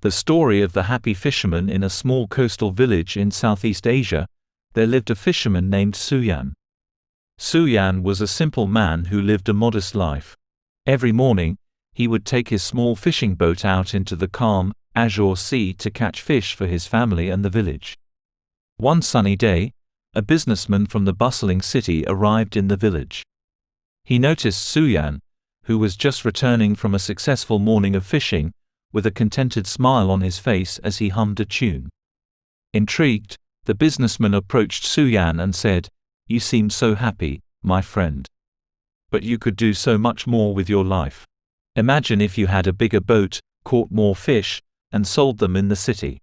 The story of the happy fisherman. In a small coastal village in Southeast Asia, there lived a fisherman named Suyan. Suyan was a simple man who lived a modest life. Every morning, he would take his small fishing boat out into the calm, azure sea to catch fish for his family and the village. One sunny day, a businessman from the bustling city arrived in the village. He noticed Suyan, who was just returning from a successful morning of fishing, with a contented smile on his face as he hummed a tune. Intrigued, the businessman approached Suyan and said, "You seem so happy, my friend. But you could do so much more with your life. Imagine if you had a bigger boat, caught more fish, and sold them in the city.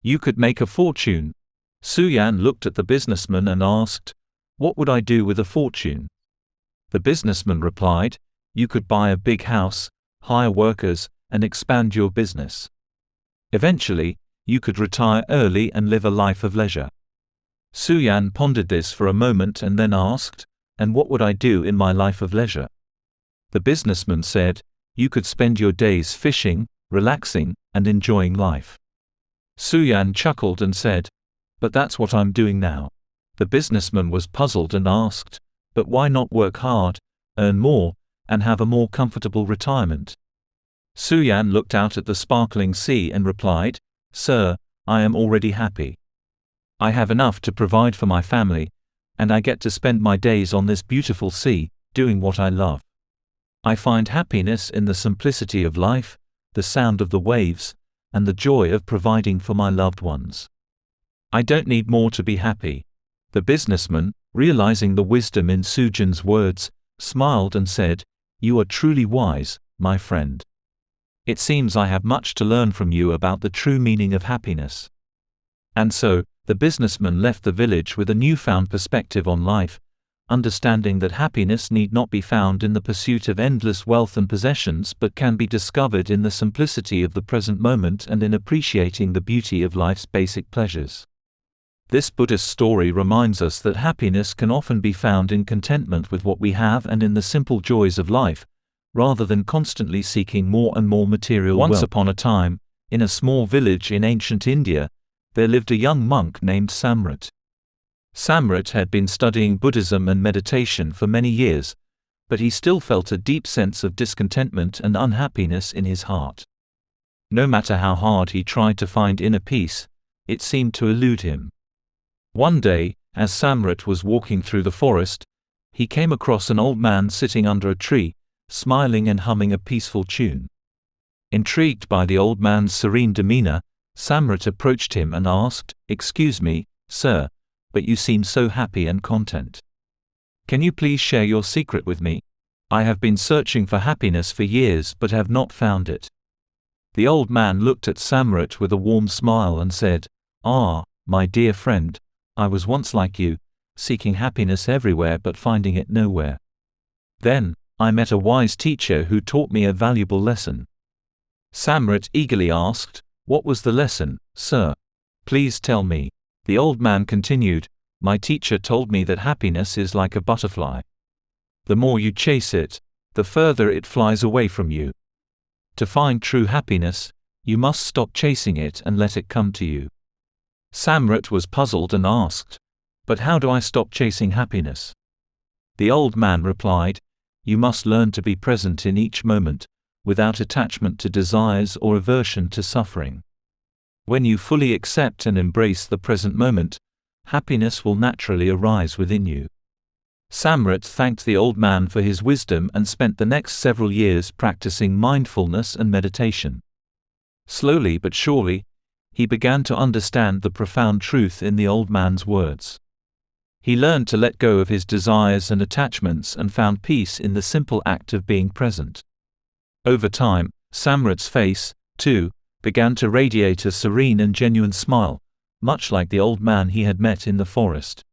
You could make a fortune." Suyan looked at the businessman and asked, "What would I do with a fortune?" The businessman replied, "You could buy a big house, hire workers, and expand your business. Eventually, you could retire early and live a life of leisure." Suyan pondered this for a moment and then asked, "And what would I do in my life of leisure?" The businessman said, "You could spend your days fishing, relaxing, and enjoying life." Suyan chuckled and said, "But that's what I'm doing now." The businessman was puzzled and asked, "But why not work hard, earn more, and have a more comfortable retirement?" Suyan looked out at the sparkling sea and replied, "Sir, I am already happy. I have enough to provide for my family, and I get to spend my days on this beautiful sea, doing what I love. I find happiness in the simplicity of life, the sound of the waves, and the joy of providing for my loved ones. I don't need more to be happy." The businessman, realizing the wisdom in Suyan's words, smiled and said, "You are truly wise, my friend. It seems I have much to learn from you about the true meaning of happiness." And so, the businessman left the village with a newfound perspective on life, understanding that happiness need not be found in the pursuit of endless wealth and possessions but can be discovered in the simplicity of the present moment and in appreciating the beauty of life's basic pleasures. This Buddhist story reminds us that happiness can often be found in contentment with what we have and in the simple joys of life, rather than constantly seeking more and more material wealth. Once upon a time, in a small village in ancient India, there lived a young monk named Samrat. Samrat had been studying Buddhism and meditation for many years, but he still felt a deep sense of discontentment and unhappiness in his heart. No matter how hard he tried to find inner peace, it seemed to elude him. One day, as Samrat was walking through the forest, he came across an old man sitting under a tree, smiling and humming a peaceful tune. Intrigued by the old man's serene demeanor, Samrat approached him and asked, "Excuse me, sir, but you seem so happy and content. Can you please share your secret with me? I have been searching for happiness for years but have not found it." The old man looked at Samrat with a warm smile and said, "Ah, my dear friend, I was once like you, seeking happiness everywhere but finding it nowhere. Then, I met a wise teacher who taught me a valuable lesson." Samrat eagerly asked, "What was the lesson, sir? Please tell me." The old man continued, "My teacher told me that happiness is like a butterfly. The more you chase it, the further it flies away from you. To find true happiness, you must stop chasing it and let it come to you." Samrat was puzzled and asked, "But how do I stop chasing happiness?" The old man replied, "You must learn to be present in each moment, without attachment to desires or aversion to suffering. When you fully accept and embrace the present moment, happiness will naturally arise within you." Samrat thanked the old man for his wisdom and spent the next several years practicing mindfulness and meditation. Slowly but surely, he began to understand the profound truth in the old man's words. He learned to let go of his desires and attachments and found peace in the simple act of being present. Over time, Samrat's face, too, began to radiate a serene and genuine smile, much like the old man he had met in the forest.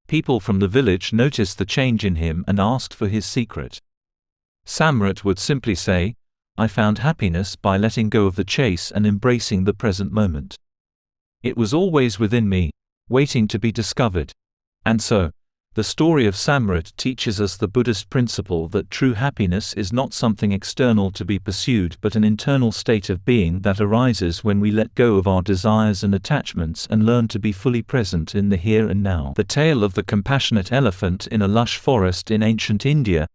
People from the village noticed the change in him and asked for his secret. Samrat would simply say, "I found happiness by letting go of the chase and embracing the present moment. It was always within me, waiting to be discovered." And so, The story of Samrat teaches us the Buddhist principle that true happiness is not something external to be pursued but an internal state of being that arises when we let go of our desires and attachments and learn to be fully present in the here and now. The tale of the compassionate elephant. In a lush forest in ancient India,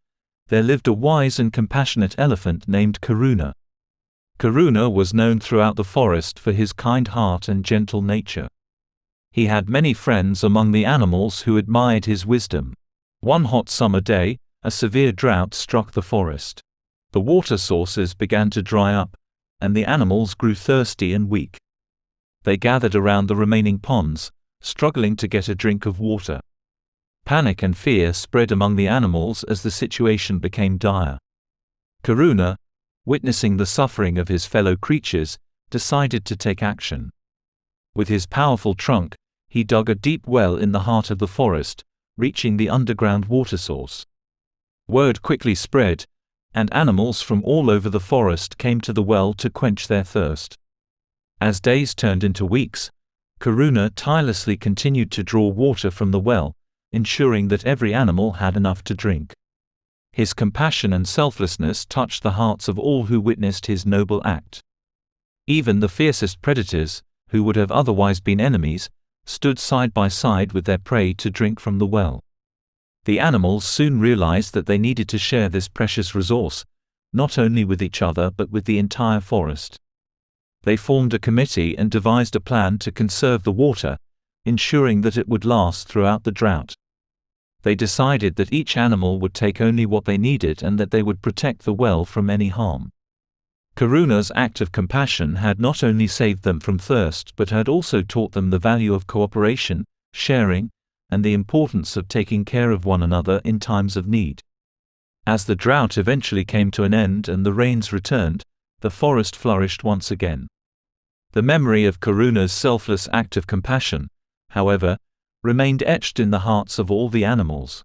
there lived a wise and compassionate elephant named Karuna. Karuna was known throughout the forest for his kind heart and gentle nature. He had many friends among the animals who admired his wisdom. One hot summer day, a severe drought struck the forest. The water sources began to dry up, and the animals grew thirsty and weak. They gathered around the remaining ponds, struggling to get a drink of water. Panic and fear spread among the animals as the situation became dire. Karuna, witnessing the suffering of his fellow creatures, decided to take action. With his powerful trunk, he dug a deep well in the heart of the forest, reaching the underground water source. Word quickly spread, and animals from all over the forest came to the well to quench their thirst. As days turned into weeks, Karuna tirelessly continued to draw water from the well, ensuring that every animal had enough to drink. His compassion and selflessness touched the hearts of all who witnessed his noble act. Even the fiercest predators, who would have otherwise been enemies, stood side by side with their prey to drink from the well. The animals soon realized that they needed to share this precious resource, not only with each other but with the entire forest. They formed a committee and devised a plan to conserve the water, ensuring that it would last throughout the drought. They decided that each animal would take only what they needed and that they would protect the well from any harm. Karuna's act of compassion had not only saved them from thirst but had also taught them the value of cooperation, sharing, and the importance of taking care of one another in times of need. As the drought eventually came to an end and the rains returned, the forest flourished once again. The memory of Karuna's selfless act of compassion, however, remained etched in the hearts of all the animals.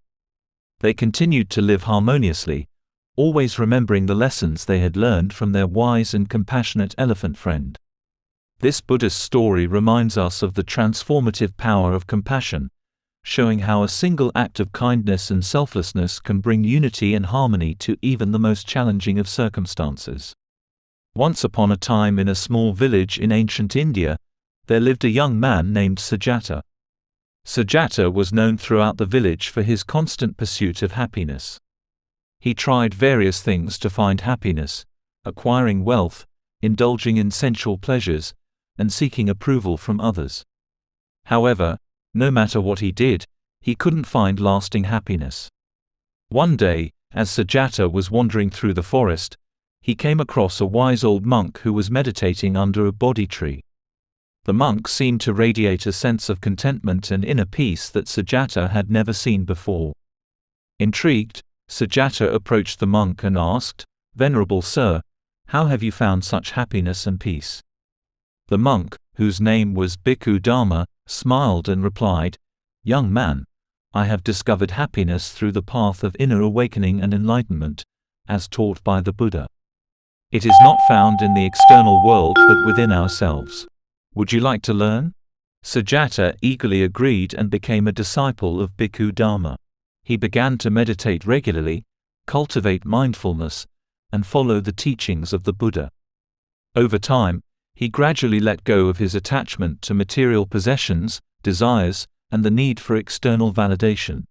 They continued to live harmoniously, always remembering the lessons they had learned from their wise and compassionate elephant friend. This Buddhist story reminds us of the transformative power of compassion, showing how a single act of kindness and selflessness can bring unity and harmony to even the most challenging of circumstances. Once upon a time in a small village in ancient India, there lived a young man named Sujata. Sujata was known throughout the village for his constant pursuit of happiness. He tried various things to find happiness, acquiring wealth, indulging in sensual pleasures, and seeking approval from others. However, no matter what he did, he couldn't find lasting happiness. One day, as Sujata was wandering through the forest, he came across a wise old monk who was meditating under a bodhi tree. The monk seemed to radiate a sense of contentment and inner peace that Sujata had never seen before. Intrigued, Sujata approached the monk and asked, "Venerable sir, how have you found such happiness and peace?" The monk, whose name was Bhikkhu Dharma, smiled and replied, "Young man, I have discovered happiness through the path of inner awakening and enlightenment, as taught by the Buddha. It is not found in the external world but within ourselves. Would you like to learn?" Sujata eagerly agreed and became a disciple of Bhikkhu Dharma. He began to meditate regularly, cultivate mindfulness, and follow the teachings of the Buddha. Over time, he gradually let go of his attachment to material possessions, desires, and the need for external validation.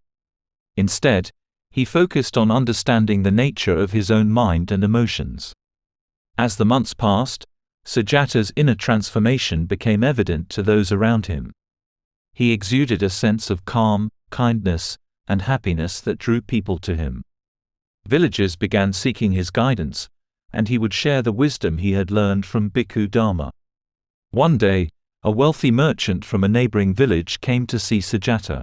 Instead, he focused on understanding the nature of his own mind and emotions. As the months passed, Sujata's inner transformation became evident to those around him. He exuded a sense of calm, kindness, and happiness that drew people to him. Villagers began seeking his guidance, and he would share the wisdom he had learned from Bhikkhu Dharma. One day, a wealthy merchant from a neighboring village came to see Sujata.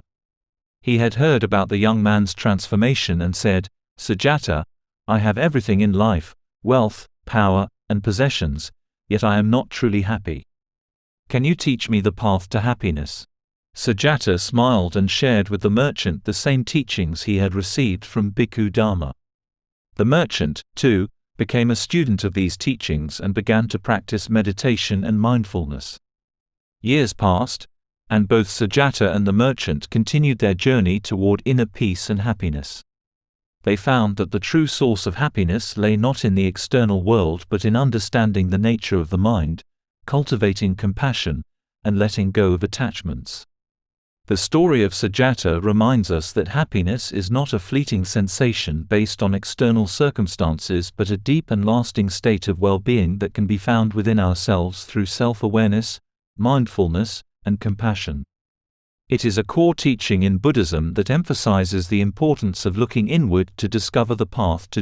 He had heard about the young man's transformation and said, "Sujata, I have everything in life, wealth, power, and possessions, yet I am not truly happy. Can you teach me the path to happiness?" Sujata smiled and shared with the merchant the same teachings he had received from Bhikkhu Dharma. The merchant, too, became a student of these teachings and began to practice meditation and mindfulness. Years passed, and both Sujata and the merchant continued their journey toward inner peace and happiness. They found that the true source of happiness lay not in the external world but in understanding the nature of the mind, cultivating compassion, and letting go of attachments. The story of Sujata reminds us that happiness is not a fleeting sensation based on external circumstances but a deep and lasting state of well-being that can be found within ourselves through self-awareness, mindfulness, and compassion. It is a core teaching in Buddhism that emphasizes the importance of looking inward to discover the path to